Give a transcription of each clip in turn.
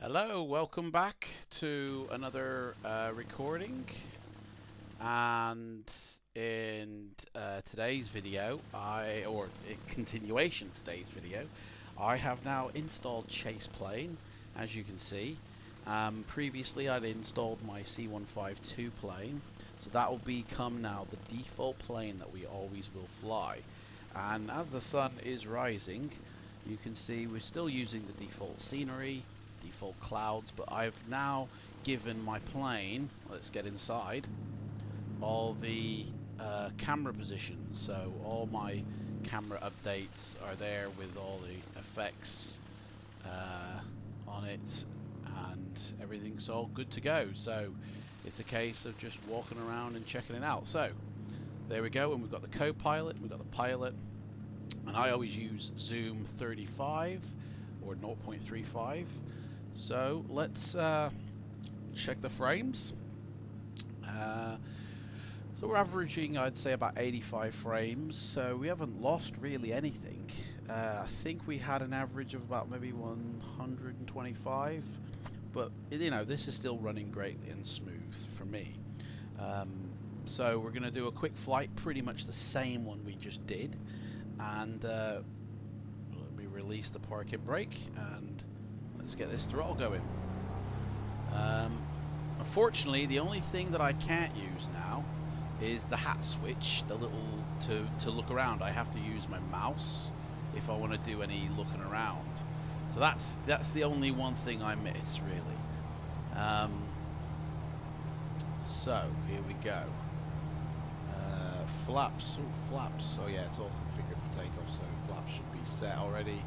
Hello, welcome back to another recording, and in today's video, in continuation of today's video, I have now installed Chaseplane, as you can see. Previously I'd installed my C152 plane, so that will become now the default plane that we always will fly. And as the sun is rising, you can see we're still using the default scenery, default clouds, but I've now given my plane, let's get inside, all the camera positions, so all my camera updates are there with all the effects on it, and everything's all good to go. So it's a case of just walking around and checking it out. So there we go, and we've got the co-pilot, we've got the pilot, and I always use zoom 35 or 0.35. So let's check the frames. So we're averaging, I'd say, about 85 frames, so we haven't lost really anything. I think we had an average of about maybe 125, but you know, this is still running great and smooth for me. So we're going to do a quick flight, pretty much the same one we just did, and let me release the parking brake and let's get this throttle going. Unfortunately, the only thing that I can't use now is the hat switch, the little to look around. I have to use my mouse if I want to do any looking around. So that's the only one thing I miss, really. So here we go. Flaps. Oh, flaps. Oh yeah, it's all configured for takeoff, so flaps should be set already.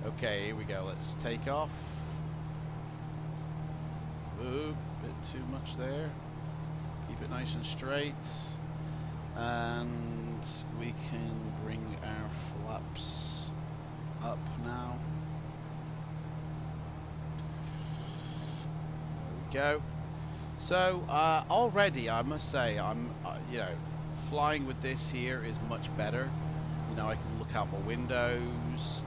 Okay, here we go. Let's take off. Ooh, bit too much there. Keep it nice and straight, and we can bring our flaps up now. There we go. So already, I must say, I'm you know, flying with this here is much better. You know, I can look out my windows.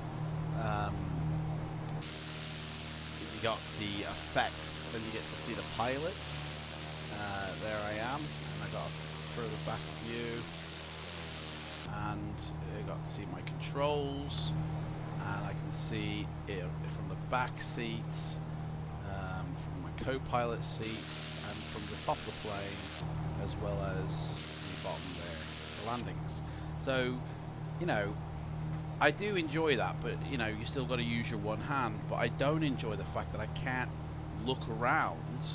You got the effects, then you get to see the pilots. There I am, and I got a further back view, and I got to see my controls, and I can see it from the back seats, from my co-pilot seats, and from the top of the plane, as well as the bottom there, the landings. So, you know, I do enjoy that, but you know, you still got to use your one hand. But I don't enjoy the fact that I can't look around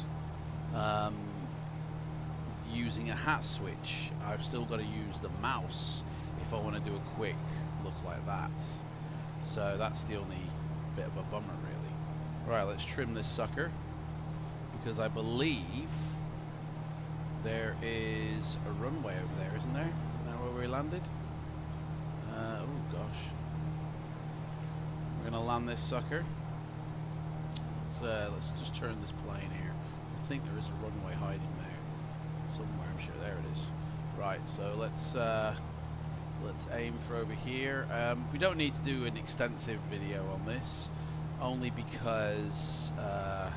using a hat switch. I've still got to use the mouse if I want to do a quick look like that. So that's the only bit of a bummer, really. Right, let's trim this sucker, because I believe there is a runway over there, isn't there? Isn't that where we landed? Oh gosh. We're gonna land this sucker. Let's just turn this plane here. I think there is a runway hiding there somewhere. I'm sure there it is. Right. So let's aim for over here. We don't need to do an extensive video on this, only because the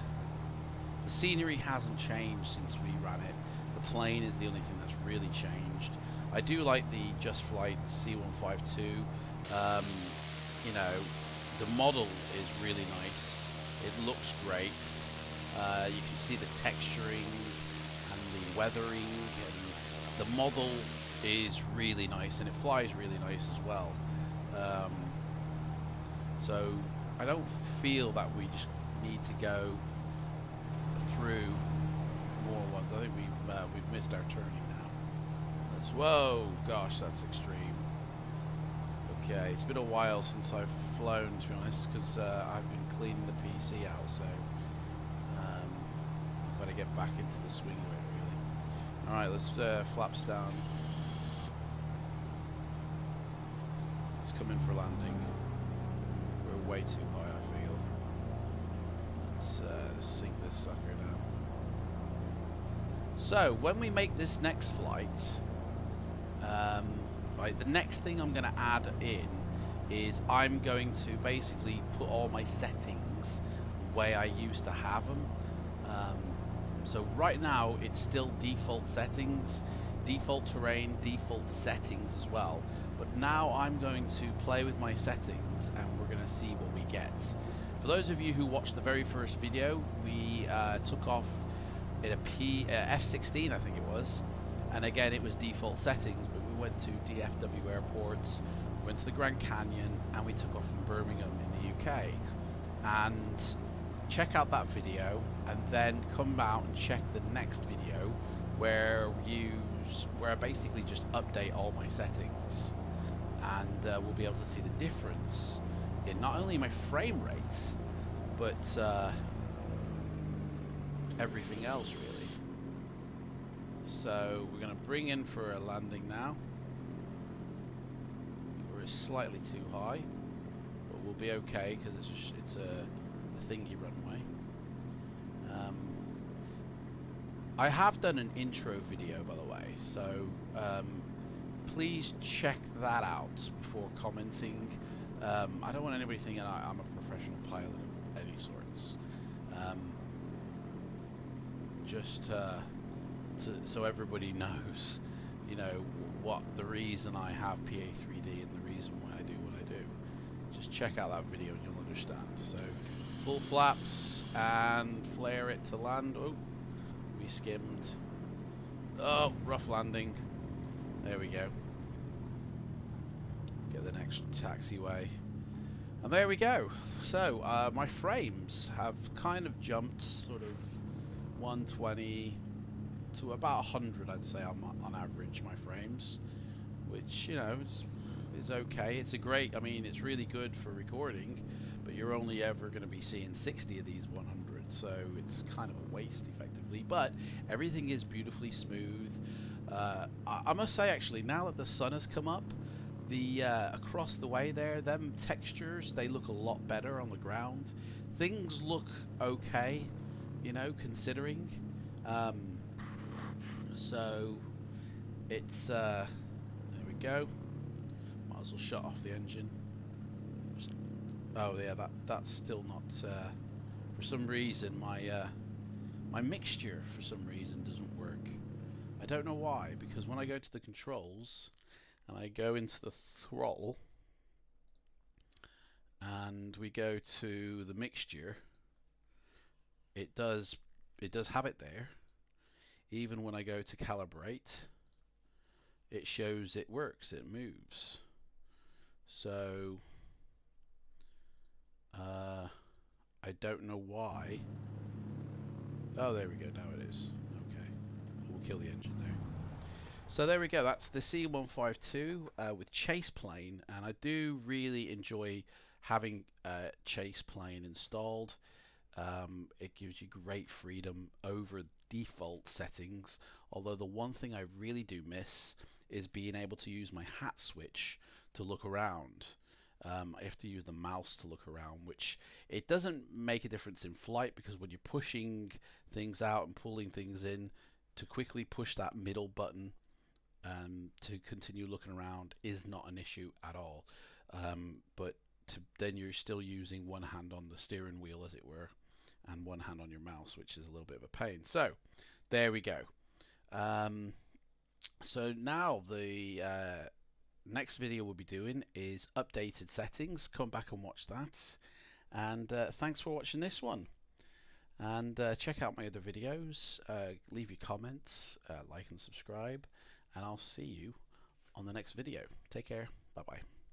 scenery hasn't changed since we ran it. The plane is the only thing that's really changed. I do like the Just Flight C152. You know, the model is really nice. It looks great. You can see the texturing and the weathering, and the model is really nice, and it flies really nice as well. So I don't feel that we just need to go through more ones. I think we've missed our turning now. Whoa, gosh, that's extreme. Okay, it's been a while since I've flown, to be honest, because I've been cleaning the PC out, so I've got to get back into the swing of it, really. Alright, let's flaps down. Let's come in for landing. We're way too high, I feel. Let's sink this sucker now. So, when we make this next flight, right, the next thing I'm going to add in is I'm going to basically put all my settings way I used to have them. So right now it's still default settings, default terrain, default settings as well. But now I'm going to play with my settings and we're going to see what we get. For those of you who watched the very first video, we took off in a F16, I think it was. And again, it was default settings, but we went to DFW airports, went to the Grand Canyon, and we took off from Birmingham in the UK. And check out that video, and then come out and check the next video where I basically just update all my settings, and we'll be able to see the difference in not only my frame rate, but everything else really. So we're going to bring in for a landing now. We're slightly too high, but we'll be okay because it's a thingy runway. I have done an intro video, by the way, so please check that out before commenting. I don't want anybody thinking I'm a professional pilot of any sorts. Just so everybody knows, you know, what the reason I have PA3D and the reason why I do what I do. Just check out that video and you'll understand. So, full flaps and flare it to land. Oh, we skimmed. Oh, rough landing. There we go. Get the next taxiway. And there we go. So, my frames have kind of jumped sort of 120 to about 100, I'd say, on average, my frames. Which, you know, is okay. It's a great, I mean, it's really good for recording, but you're only ever going to be seeing 60 of these 100, so it's kind of a waste, effectively. But everything is beautifully smooth. I must say, actually, now that the sun has come up, the across the way there, them textures, they look a lot better on the ground. Things look okay, you know, considering. So it's there we go. Might as well shut off the engine. Oh yeah, that's still not. For some reason, my mixture for some reason doesn't work. I don't know why, because when I go to the controls and I go into the throttle and we go to the mixture, it does have it there. Even when I go to calibrate, it shows it works, it moves. So I don't know why. Oh, there we go, now it is. Okay, we'll kill the engine there. So there we go, that's the C152 with Chaseplane, and I do really enjoy having Chaseplane installed. It gives you great freedom over default settings, although the one thing I really do miss is being able to use my hat switch to look around. I have to use the mouse to look around, which it doesn't make a difference in flight, because when you're pushing things out and pulling things in, to quickly push that middle button to continue looking around is not an issue at all. But then you're still using one hand on the steering wheel, as it were, and one hand on your mouse, which is a little bit of a pain. So there we go. So now the next video we'll be doing is updated settings. Come back and watch that, and thanks for watching this one, and check out my other videos, leave your comments, like and subscribe, and I'll see you on the next video. Take care. Bye bye.